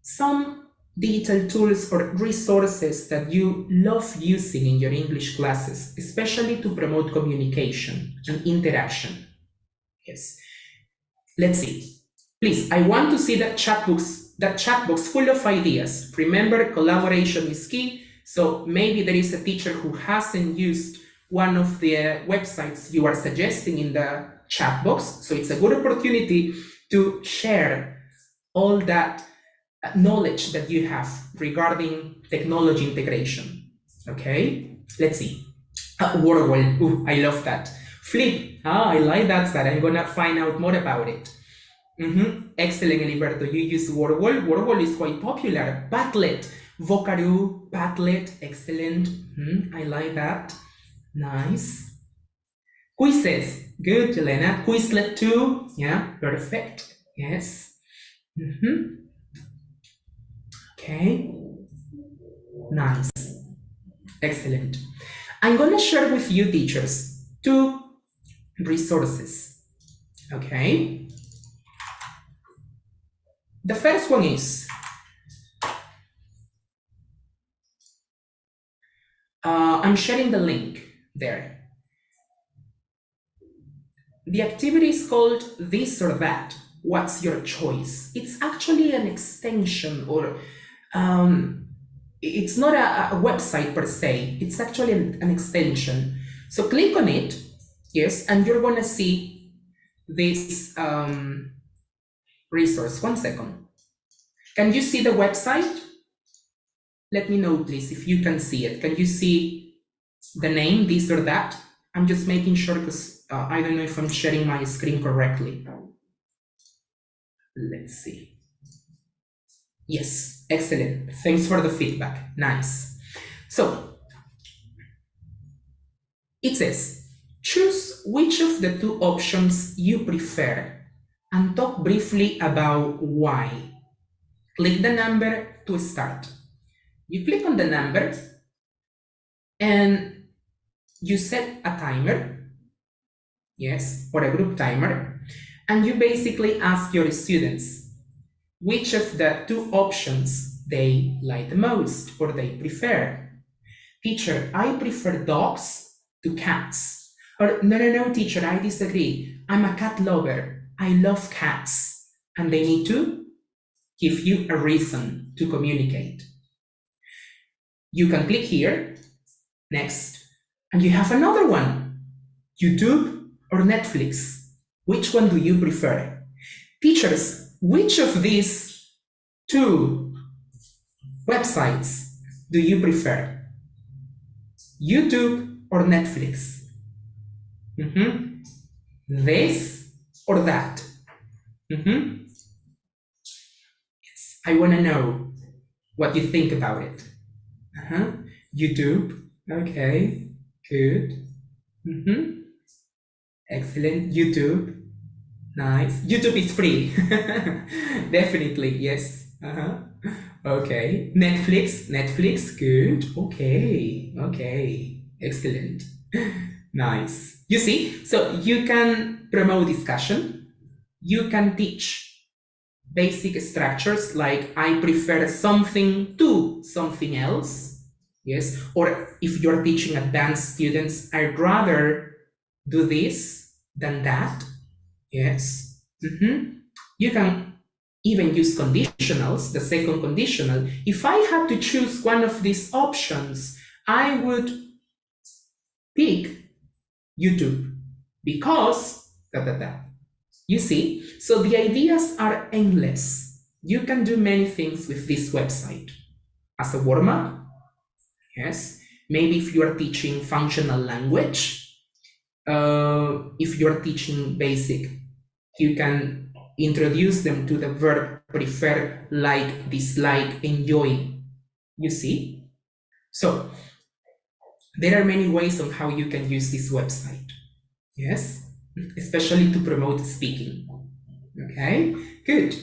[SPEAKER 2] some digital tools or resources that you love using in your English classes, especially to promote communication and interaction? Yes. Let's see. Please, I want to see that chat box full of ideas. Remember, collaboration is key. So maybe there is a teacher who hasn't used one of the websites you are suggesting in the chat box. So it's a good opportunity to share all that knowledge that you have regarding technology integration. Okay, let's see. Wordwall, ooh, I love that. Flip, I like that side. I'm gonna find out more about it. Excellent, Eliberto. You use Wordwall. Wordwall is quite popular. Padlet, Vocaroo, Padlet, excellent. I like that. Nice. Quizzes, good, Elena. Quizlet too. Yeah, perfect. Yes. Okay. Nice. Excellent. I'm gonna share with you, teachers, two resources. Okay. The first one is I'm sharing the link there. The activity is called this or that. What's your choice? It's actually an extension, or it's not a website per se. It's actually an extension. So click on it, yes, and you're gonna see this resource. 1 second. Can you see the website? Let me know, please, if you can see it. Can you see the name, this or that? I'm just making sure because I don't know if I'm sharing my screen correctly. Let's see. Yes, excellent. Thanks for the feedback. Nice. So it says, choose which of the two options you prefer and talk briefly about why. Click the number to start. You click on the number and you set a timer, yes, or a group timer, and you basically ask your students which of the two options they like the most or they prefer. Teacher, I prefer dogs to cats. Or no, teacher, I disagree. I'm a cat lover. I love cats. And they need to give you a reason to communicate. You can click here, next, and you have another one. YouTube or Netflix? Which one do you prefer? Teachers, which of these two websites do you prefer? YouTube or Netflix? This or that? Yes, I want to know what you think about it. YouTube, okay, good. Excellent. YouTube, nice. YouTube is free. Definitely, yes. Okay. Netflix, good. Okay, excellent. Nice. You see, so you can promote discussion. You can teach basic structures like I prefer something to something else. Yes. Or if you're teaching advanced students, I'd rather do this than that. Yes. You can even use conditionals, the second conditional. If I had to choose one of these options, I would pick YouTube because You see? So the ideas are endless. You can do many things with this website. As a warm-up, yes. Maybe if you are teaching functional language, if you're teaching basic You can introduce them to the verb prefer, like, dislike, enjoy. You see? So there are many ways on how you can use this website. Yes, especially to promote speaking. Okay, good.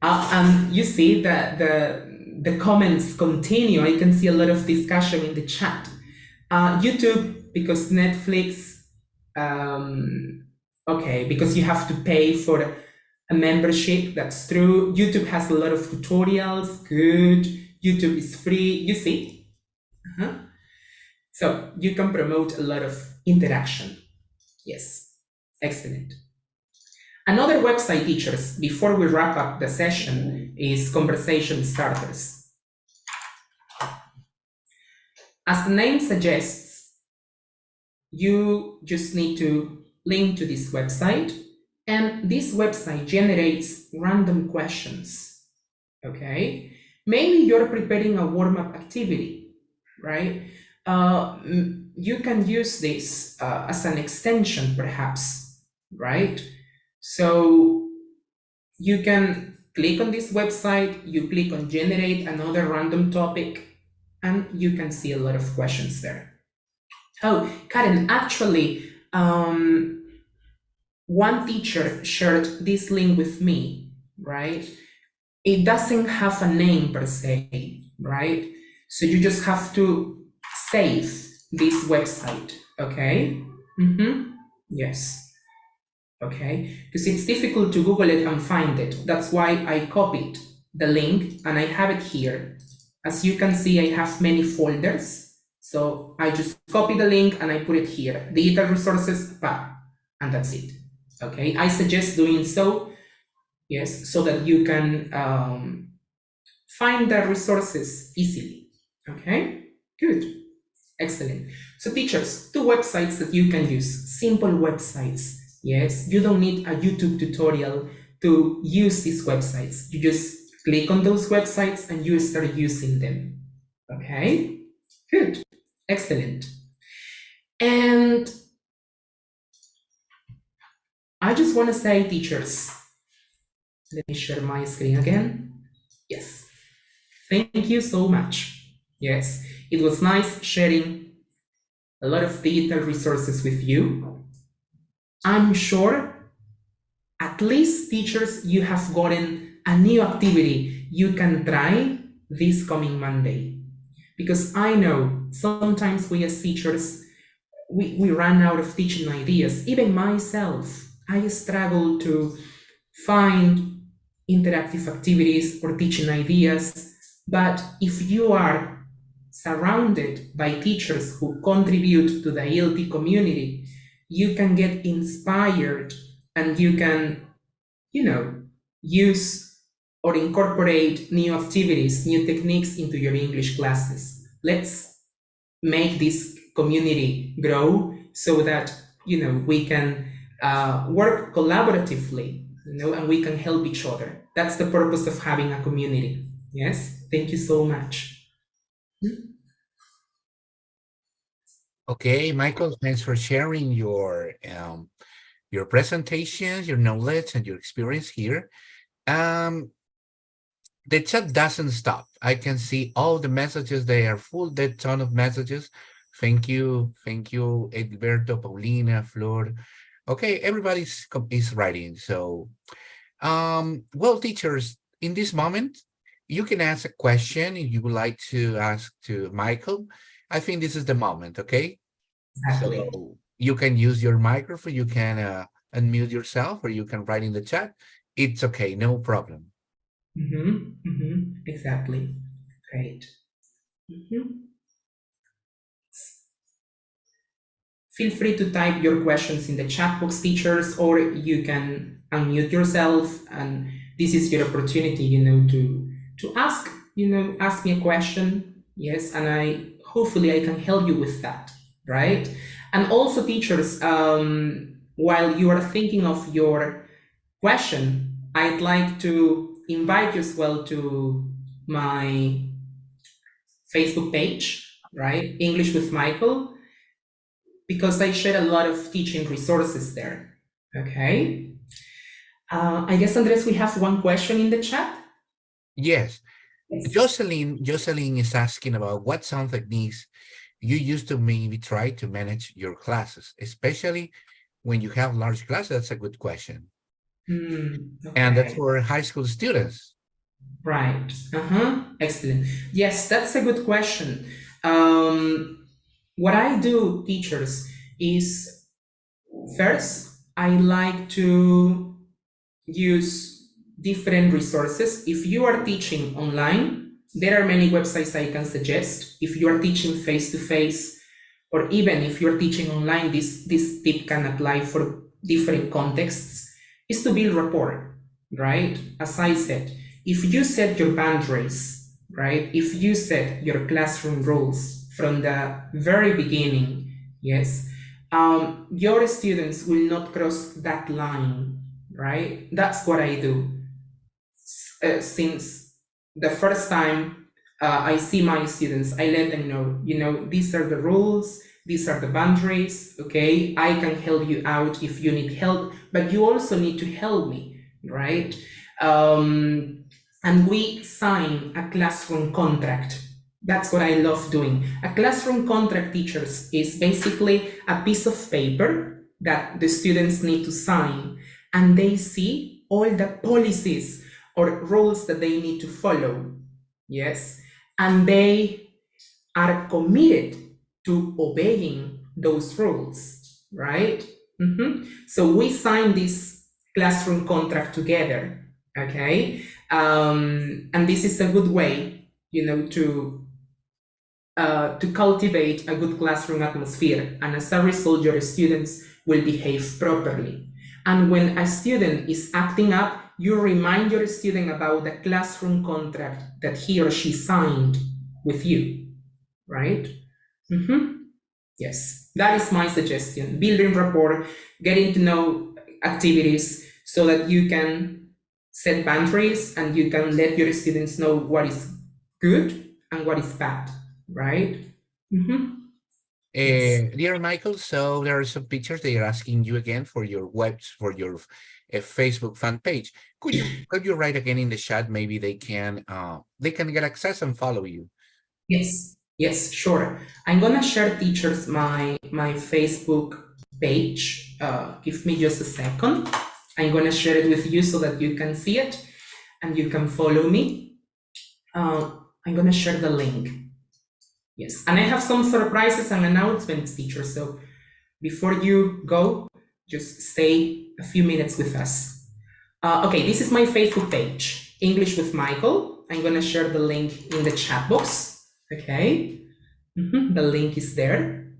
[SPEAKER 2] And you see that the comments continue. I can see a lot of discussion in the chat. YouTube, because Netflix, okay, because you have to pay for a membership. That's true. YouTube has a lot of tutorials. Good. YouTube is free. You see. So you can promote a lot of interaction. Yes, excellent. Another website, teachers, before we wrap up the session, is Conversation Starters. As the name suggests, you just need to link to this website, and this website generates random questions. Okay, maybe you're preparing a warm-up activity, right? You can use this as an extension, perhaps, right? So you can click on this website, you click on generate another random topic, and you can see a lot of questions there. Oh, Karen, actually, one teacher shared this link with me, right? It doesn't have a name per se, right? So you just have to save this website, okay? Yes. Okay, because it's difficult to Google it and find it. That's why I copied the link and I have it here. As you can see, I have many folders. So I just copy the link and I put it here. Digital resources, and that's it. Okay, I suggest doing so, yes, so that you can find the resources easily. Okay, good. Excellent. So teachers, two websites that you can use, simple websites. Yes, you don't need a YouTube tutorial to use these websites. You just click on those websites and you start using them. Okay, good, excellent. And I just want to say, teachers, let me share my screen again. Yes, thank you so much. Yes, it was nice sharing a lot of digital resources with you. I'm sure at least, teachers, you have gotten a new activity you can try this coming Monday. Because I know sometimes we as teachers, we run out of teaching ideas. Even myself, I struggle to find interactive activities or teaching ideas. But if you are surrounded by teachers who contribute to the ELT community, you can get inspired and you can, use or incorporate new activities, new techniques into your English classes. Let's make this community grow so that, we can work collaboratively, and we can help each other. That's the purpose of having a community. Yes, thank you so much.
[SPEAKER 1] Okay, Michael, thanks for sharing your presentations, your knowledge, and your experience here. The chat doesn't stop. I can see all the messages. They are full, the ton of messages. Thank you, Edberto, Paulina, Flor. Okay, everybody's is writing. So, well, teachers, in this moment, you can ask a question if you would like to ask to Michael. I think this is the moment, okay?
[SPEAKER 2] Exactly.
[SPEAKER 1] So you can use your microphone, you can unmute yourself, or you can write in the chat. It's okay, no problem.
[SPEAKER 2] Exactly. Great. Feel free to type your questions in the chat box, teachers, or you can unmute yourself, and this is your opportunity, to ask, ask me a question. Yes, and hopefully I can help you with that, right? And also, teachers, while you are thinking of your question, I'd like to invite you as well to my Facebook page, right? English with Michael, because I share a lot of teaching resources there, okay? I guess, Andres, we have one question in the chat.
[SPEAKER 1] Yes.
[SPEAKER 2] Yes.
[SPEAKER 1] Jocelyn is asking about what sound techniques you use to maybe try to manage your classes, especially when you have large classes. That's a good question. And that's
[SPEAKER 2] Okay.
[SPEAKER 1] for high school students.
[SPEAKER 2] Right. Excellent. Yes, that's a good question. What I do, teachers, is first, I like to use different resources. If you are teaching online, there are many websites I can suggest. If you are teaching face-to-face, or even if you're teaching online, this tip can apply for different contexts, is to build rapport, right? As I said, if you set your boundaries, right? If you set your classroom rules from the very beginning, yes, your students will not cross that line, right? That's what I do. Since the first time I see my students, I let them know, these are the rules, these are the boundaries, okay? I can help you out if you need help, but you also need to help me, right? And we sign a classroom contract. That's what I love doing. A classroom contract, teachers, is basically a piece of paper that the students need to sign, and they see all the policies or rules that they need to follow. Yes. And they are committed to obeying those rules, right? So we sign this classroom contract together, okay? And this is a good way, to cultivate a good classroom atmosphere, and as a result, your students will behave properly. And when a student is acting up, you remind your student about the classroom contract that he or she signed with you, right? Yes, that is my suggestion. Building rapport, getting to know activities so that you can set boundaries and you can let your students know what is good and what is bad, right? Yes.
[SPEAKER 1] Dear Michael, so there are some pictures they are asking you again for your Facebook fan page. Could you write again in the chat? Maybe they can get access and follow you.
[SPEAKER 2] Yes, sure. I'm gonna share, teachers, my Facebook page. Give me just a second. I'm gonna share it with you so that you can see it and you can follow me. I'm gonna share the link. Yes, and I have some surprises and announcements, teachers. So before you go, just stay a few minutes with us. Okay, this is my Facebook page, English with Michael. I'm gonna share the link in the chat box. Okay, the link is there.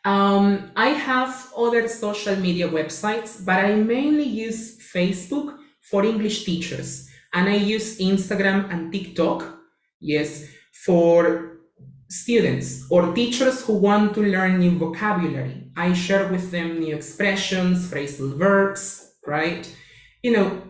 [SPEAKER 2] I have other social media websites, but I mainly use Facebook for English teachers, and I use Instagram and TikTok, yes, for students or teachers who want to learn new vocabulary. I share with them new expressions, phrasal verbs, right?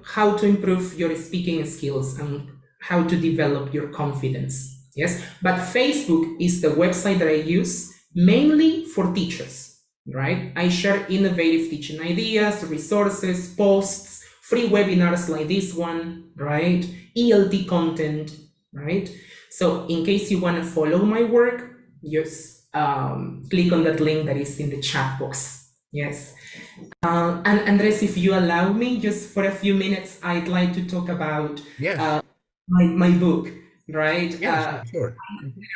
[SPEAKER 2] How to improve your speaking skills and how to develop your confidence. Yes, but Facebook is the website that I use mainly for teachers, right? I share innovative teaching ideas, resources, posts, free webinars like this one, right? ELT content, right? So in case you want to follow my work, just click on that link that is in the chat box. Yes. And Andres, if you allow me, just for a few minutes, I'd like to talk about my book, right?
[SPEAKER 1] Yes, sure.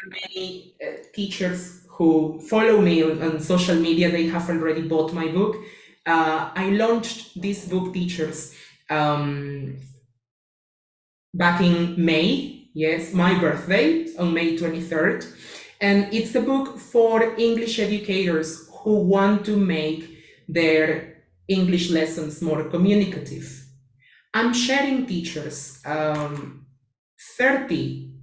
[SPEAKER 2] Many teachers who follow me on social media, they have already bought my book. I launched this book, teachers, back in May, yes, my birthday, on May 23rd. And it's a book for English educators who want to make their English lessons more communicative. I'm sharing, teachers, 30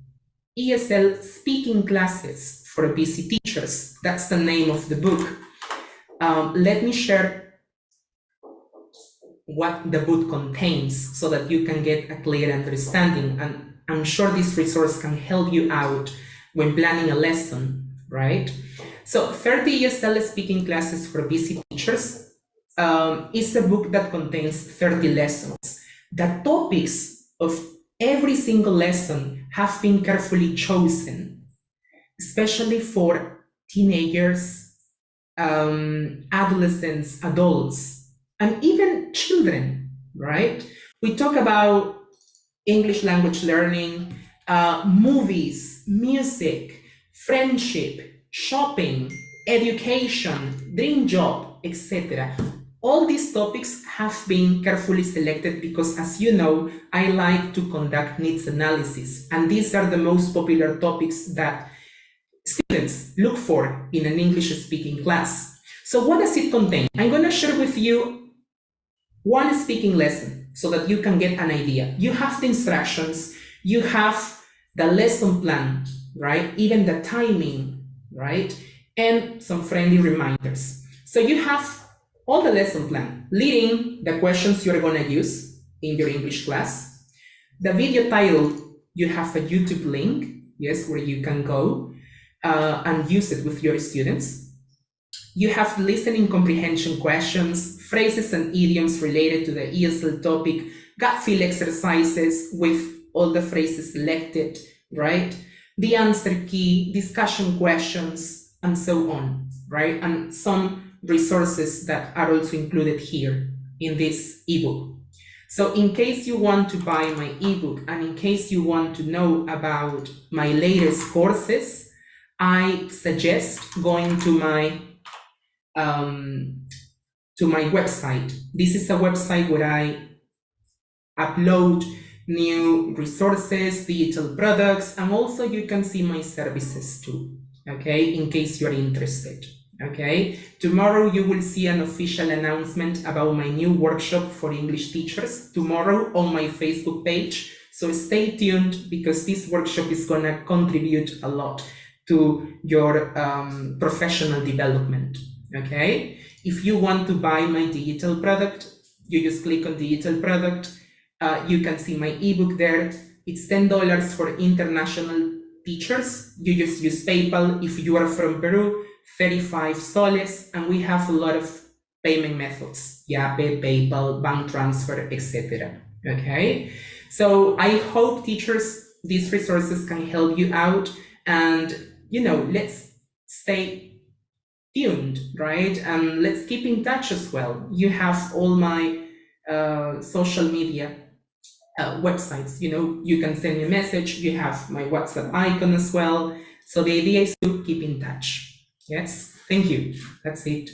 [SPEAKER 2] ESL speaking classes for busy teachers. That's the name of the book. Let me share what the book contains so that you can get a clear understanding. And I'm sure this resource can help you out when planning a lesson, right? So 30 ESL speaking classes for busy teachers. is a book that contains 30 lessons. The topics of every single lesson have been carefully chosen, especially for teenagers, adolescents, adults, and even children, right? We talk about English language learning, movies, music, friendship, shopping, education, dream job, etc. All these topics have been carefully selected because, as you know, I like to conduct needs analysis, and these are the most popular topics that students look for in an English speaking class. So, what does it contain? I'm going to share with you one speaking lesson so that you can get an idea. You have the instructions, you have the lesson plan, right? Even the timing, right? And some friendly reminders. So you have all the lesson plan, leading the questions you're going to use in your English class. The video title, you have a YouTube link, yes, where you can go and use it with your students. You have listening comprehension questions, phrases and idioms related to the ESL topic, gut feel exercises with all the phrases selected, right? The answer key, discussion questions, and so on, right? And some resources that are also included here in this ebook. So in case you want to buy my ebook and in case you want to know about my latest courses, I suggest going to my website. This is a website where I upload new resources, digital products, and also you can see my services too, okay, in case you're interested. Okay, tomorrow you will see an official announcement about my new workshop for English teachers tomorrow on my Facebook page. So stay tuned because this workshop is going to contribute a lot to your professional development. Okay, if you want to buy my digital product, you just click on digital product. You can see my ebook there. It's $10 for international teachers. You just use PayPal. If you are from Peru, 35 soles, and we have a lot of payment methods: Yape, PayPal, bank transfer, etc. Okay, so I hope teachers, these resources can help you out, and let's stay tuned, right? And let's keep in touch as well. You have all my social media websites. You can send me a message. You have my WhatsApp icon as well. So the idea is to keep in touch. Yes, thank you. That's it.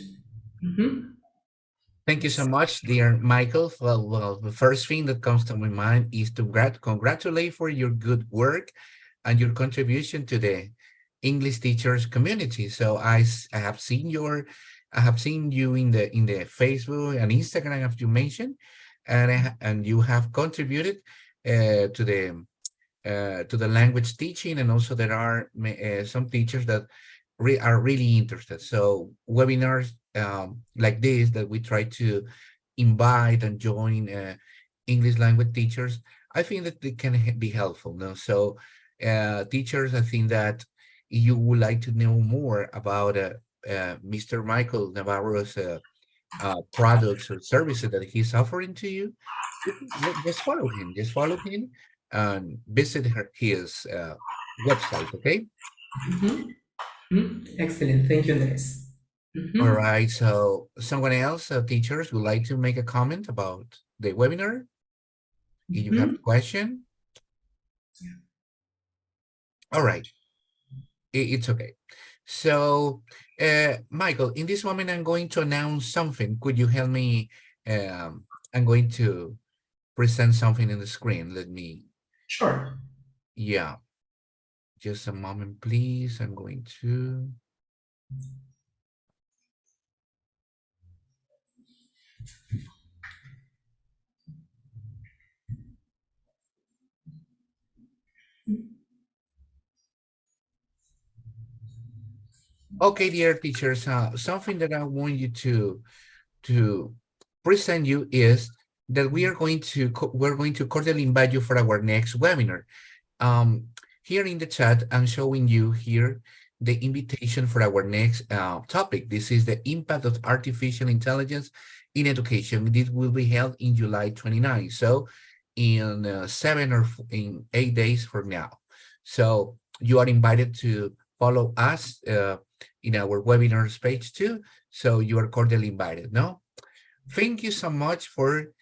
[SPEAKER 1] Thank you so much, dear Michael. Well, the first thing that comes to my mind is to congratulate for your good work and your contribution to the English teachers community. So I have seen you in the Facebook and Instagram, as you mentioned, and you have contributed to the language teaching, and also there are some teachers that are really interested. So webinars like this that we try to invite and join English language teachers, I think that they can be helpful. No? So teachers, I think that you would like to know more about Mr. Michael Navarro's products or services that he's offering to you, just follow him. Just follow him and visit his website. Okay.
[SPEAKER 2] Excellent. Thank you, Andres.
[SPEAKER 1] All right. So someone else, teachers, would like to make a comment about the webinar. If you have a question. All right. It's okay. So, Michael, in this moment, I'm going to announce something. Could you help me? I'm going to present something in the screen. Let me.
[SPEAKER 2] Sure.
[SPEAKER 1] Yeah. Just a moment, please. I'm going to. Okay, dear teachers, something that I want you to present you is that we're going to cordially invite you for our next webinar. Here in the chat, I'm showing you here the invitation for our next topic. This is the impact of artificial intelligence in education. This will be held in July 29. So in 8 days from now. So you are invited to follow us in our webinars page too. So you are cordially invited, no? Thank you so much for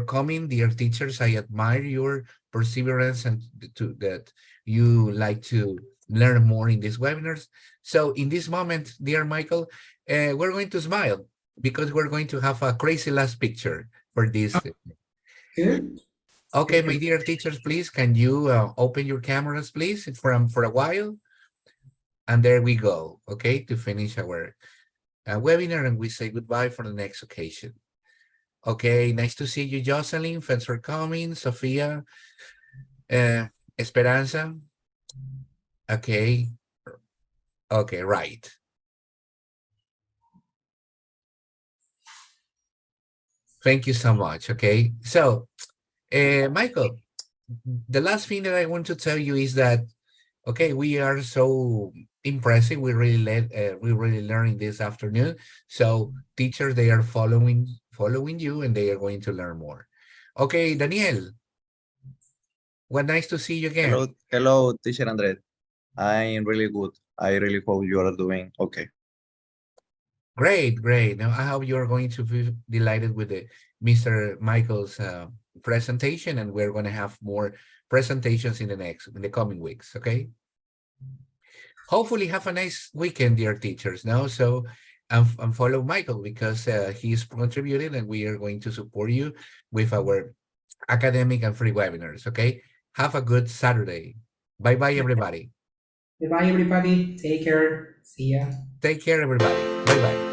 [SPEAKER 1] coming, dear teachers. I admire your perseverance and to that you like to learn more in these webinars. So in this moment, dear Michael, we're going to smile because we're going to have a crazy last picture for this.
[SPEAKER 2] Good.
[SPEAKER 1] Okay, my dear teachers, please, can you open your cameras, please, for a while? And there we go, okay, to finish our webinar, and we say goodbye for the next occasion. Okay, nice to see you, Jocelyn. Thanks for coming. Sofia, Esperanza. Okay, okay, right. Thank you so much. Okay, so Michael, the last thing that I want to tell you is that okay, we are so impressive. We really learning this afternoon. So teachers, they are following you, and they are going to learn more. Okay, Daniel, what nice to see you again.
[SPEAKER 4] Hello, teacher Andre. I'm really good. I really hope you are doing okay.
[SPEAKER 1] Great, great. Now I hope you are going to be delighted with the Mr. Michael's presentation, and we're going to have more presentations in the coming weeks. Okay. Hopefully, have a nice weekend, dear teachers. Now, so and follow Michael because he's contributed, and we are going to support you with our academic and free webinars. Okay. Have a good Saturday. Bye, bye, everybody.
[SPEAKER 2] Bye, everybody. Take care. See ya.
[SPEAKER 1] Take care, everybody. Bye, bye.